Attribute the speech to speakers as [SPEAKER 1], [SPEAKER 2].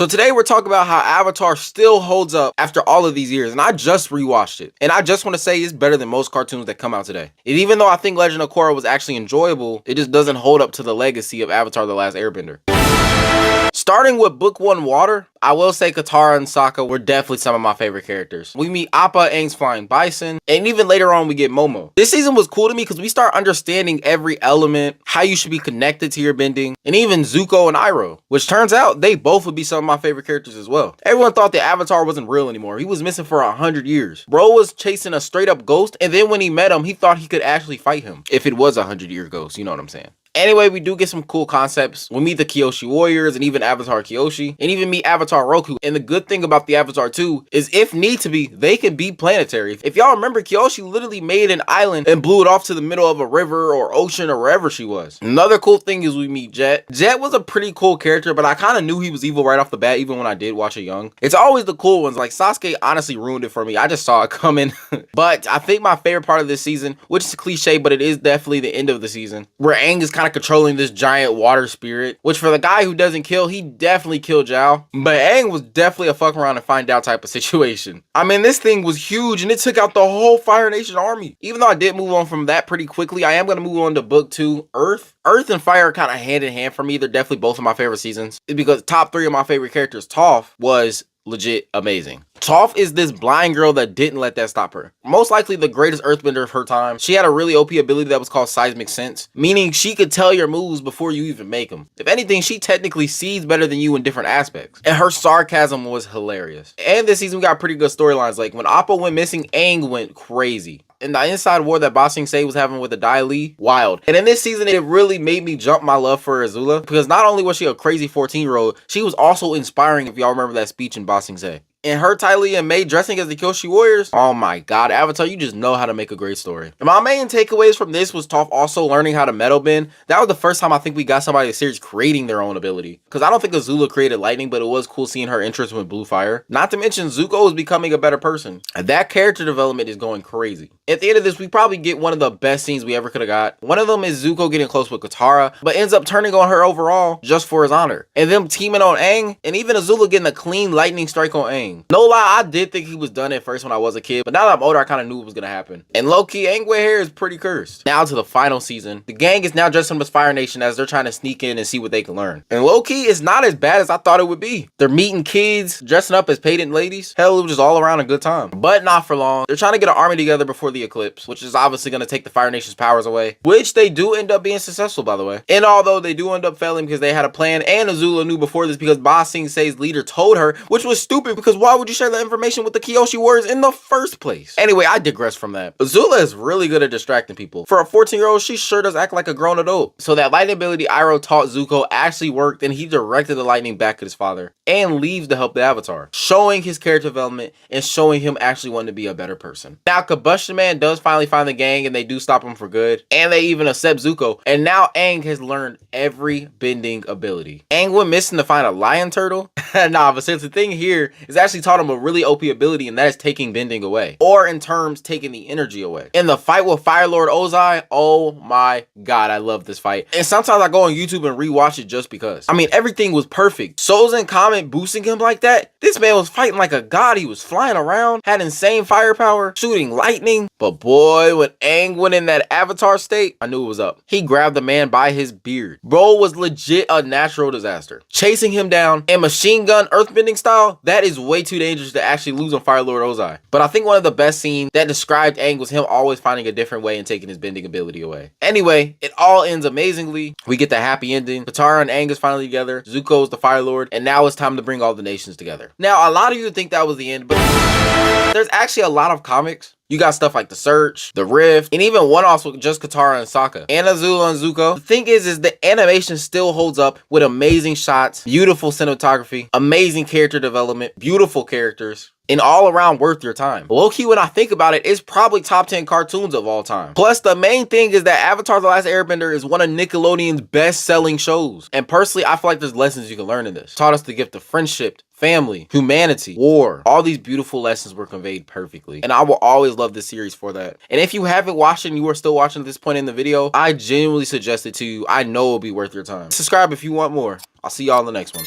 [SPEAKER 1] So today we're talking about how Avatar still holds up after all of these years, and I just rewatched it. And I just want to say it's better than most cartoons that come out today. And even though I think Legend of Korra was actually enjoyable, it just doesn't hold up to the legacy of Avatar: The Last Airbender. Starting with Book 1 Water, I will say Katara and Sokka were definitely some of my favorite characters. We meet Appa, Aang's flying bison, and even later on we get Momo. This season was cool to me because we start understanding every element, how you should be connected to your bending, and even Zuko and Iroh, which turns out they both would be some of my favorite characters as well. Everyone thought the Avatar wasn't real anymore. He was missing for 100 years. Bro was chasing a straight up ghost, and then when he met him, he thought he could actually fight him. If it was a 100-year ghost, you know what I'm saying. Anyway, we do get some cool concepts. We meet the Kyoshi warriors and even Avatar Kyoshi, and even meet Avatar Roku. And the good thing about the Avatar 2 is if need to be, they can be planetary. If y'all remember, Kyoshi literally made an island and blew it off to the middle of a river or ocean or wherever she was. Another cool thing is we meet Jet. Jet was a pretty cool character, but I kind of knew he was evil right off the bat, even when I did watch it young. It's always the cool ones. Like Sasuke honestly ruined it for me. I just saw it coming. But I think my favorite part of this season, which is cliche, but it is definitely the end of the season, where Aang is kind of controlling this giant water spirit, which for the guy who doesn't kill, he definitely killed Zhao. But Aang was definitely a fuck around and find out type of situation. I mean, this thing was huge and it took out the whole Fire Nation army. Even though I did move on from that pretty quickly, I am going to move on to Book 2, Earth. Earth and Fire are kind of hand in hand for me. They're definitely both of my favorite seasons. It's because top 3 of my favorite characters, Toph was legit amazing. Toph is this blind girl that didn't let that stop her. Most likely the greatest earthbender of her time. She had a really OP ability that was called seismic sense, meaning she could tell your moves before you even make them. If anything, she technically sees better than you in different aspects. And her sarcasm was hilarious. And this season we got pretty good storylines. Like when Appa went missing, Aang went crazy. And the inside war that Ba Sing Se was having with the Dai Li, wild. And in this season, it really made me jump my love for Azula, because not only was she a crazy 14-year-old, she was also inspiring, if y'all remember that speech in Ba Sing Se. And her, Ty Lee, and May dressing as the Kyoshi warriors, oh my god, Avatar, you just know how to make a great story. And my main takeaways from this was Toph also learning how to metal bend. That was the first time I think we got somebody in the series creating their own ability. Because I don't think Azula created lightning, but it was cool seeing her interest with blue fire. Not to mention, Zuko is becoming a better person. And that character development is going crazy. At the end of this, we probably get one of the best scenes we ever could have got. One of them is Zuko getting close with Katara, but ends up turning on her overall just for his honor. And them teaming on Aang, and even Azula getting a clean lightning strike on Aang. No lie, I did think he was done at first when I was a kid, but now that I'm older, I kind of knew it was going to happen. And low-key, Aang with hair is pretty cursed. Now to the final season. The gang is now dressed up as Fire Nation as they're trying to sneak in and see what they can learn. And low-key, it's not as bad as I thought it would be. They're meeting kids, dressing up as pageant ladies. Hell, it was just all around a good time. But not for long. They're trying to get an army together before the eclipse, which is obviously going to take the Fire Nation's powers away, which they do end up being successful, by the way. And although they do end up failing because they had a plan, and Azula knew before this because Ba Sing Se's leader told her, which was stupid because why would you share that information with the Kyoshi warriors in the first place? Anyway, I digress from that. Azula is really good at distracting people. For a 14-year-old, she sure does act like a grown adult. So that lightning ability Iroh taught Zuko actually worked, and he directed the lightning back at his father and leaves to help the Avatar, showing his character development and showing him actually wanting to be a better person. Now, Combustion Man does finally find the gang, and they do stop him for good, and they even accept Zuko. And now Aang has learned every bending ability. Aang went missing to find a lion turtle. Nah, but since the thing here is actually taught him a really OP ability, and that is taking bending away, or in terms, taking the energy away. In the fight with Fire Lord Ozai, oh my god, I love this fight. And sometimes I go on YouTube and rewatch it just because. I mean, everything was perfect. Sozin comment boosting him like that. This man was fighting like a god. He was flying around, had insane firepower, shooting lightning. But boy, when Aang went in that Avatar state, I knew it was up. He grabbed the man by his beard. Bro was legit a natural disaster. Chasing him down and machine gun earthbending style, that is way too dangerous to actually lose on Fire Lord Ozai. But I think one of the best scenes that described Aang was him always finding a different way and taking his bending ability away. Anyway, it all ends amazingly. We get the happy ending. Katara and Aang is finally together. Zuko is the Fire Lord, and now it's time to bring all the nations together. Now, a lot of you think that was the end, but there's actually a lot of comics. You got stuff like The Search, The Rift, and even one-offs with just Katara and Sokka, and Azula and Zuko. The thing is the animation still holds up with amazing shots, beautiful cinematography, amazing character development, beautiful characters, and all around worth your time. Low-key, when I think about it, it's probably top 10 cartoons of all time. Plus, the main thing is that Avatar: The Last Airbender is one of Nickelodeon's best-selling shows. And personally, I feel like there's lessons you can learn in this. It taught us the gift of friendship, family, humanity, war. All these beautiful lessons were conveyed perfectly. And I will always love this series for that. And if you haven't watched it and you are still watching at this point in the video, I genuinely suggest it to you. I know it'll be worth your time. Subscribe if you want more. I'll see y'all in the next one.